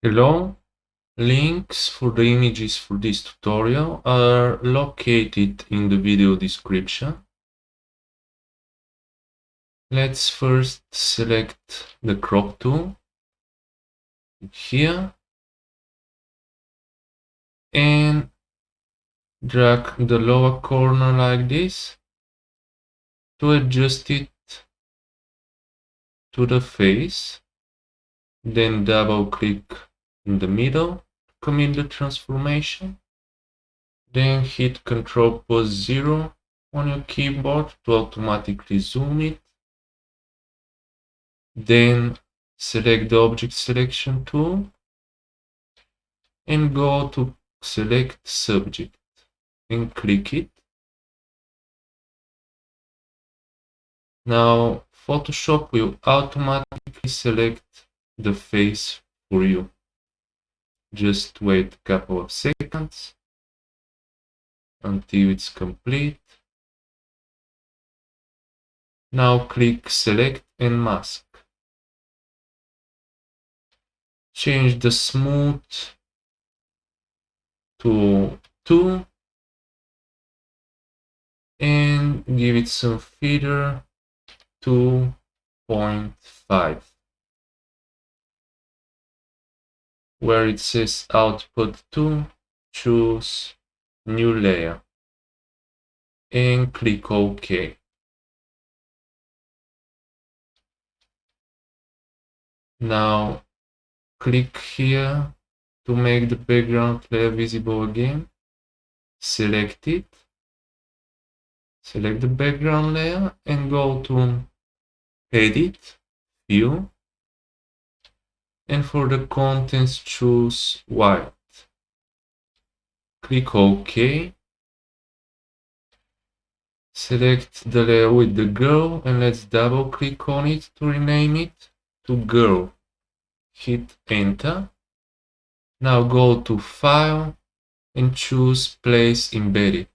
Hello, links for the images for this tutorial are located in the video description. Let's first select the crop tool here and drag the lower corner like this to adjust it to the face. Then double click in the middle to commit the transformation. Then hit Ctrl+0 on your keyboard to automatically zoom it. Then select the object selection tool and go to select subject and click it. Now Photoshop will automatically select the face for you. Just wait a couple of seconds until it's complete. Now click select and mask. Change the smooth to 2 and give it some feather 2.5. Where it says output 2, choose new layer and click OK. Now click here to make the background layer visible again. Select it, select the background layer and go to Edit, View, and for the contents choose white. Click OK. Select the layer with the girl and let's double click on it to rename it to girl. Hit enter. Now go to File and choose Place Embedded.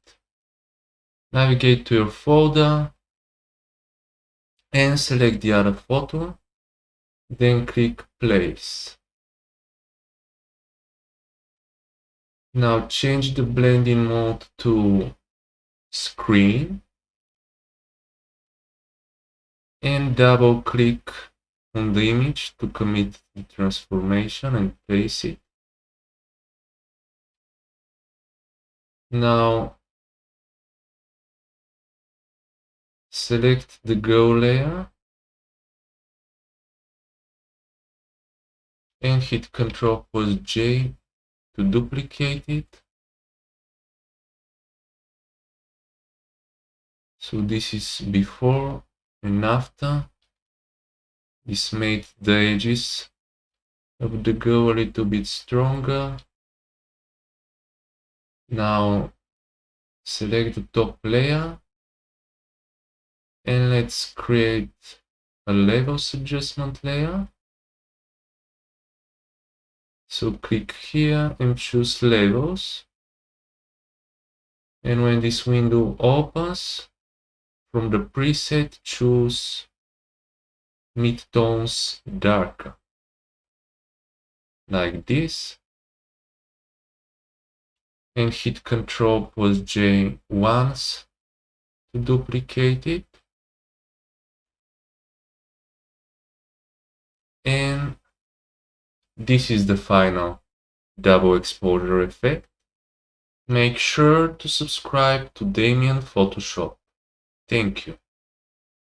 Navigate to your folder and select the other photo. Then click Place. Now change the blending mode to Screen and double click on the image to commit the transformation and place it. Now select the girl layer and hit Ctrl+J to duplicate it. So this is before and after. This made the edges of the girl a little bit stronger. Now select the top layer and let's create a levels adjustment layer. So click here and choose levels. And when this window opens, from the preset choose midtones darker, like this, and hit Ctrl+J once to duplicate it. And this is the final double exposure effect. Make sure to subscribe to Damien Photoshop. Thank you.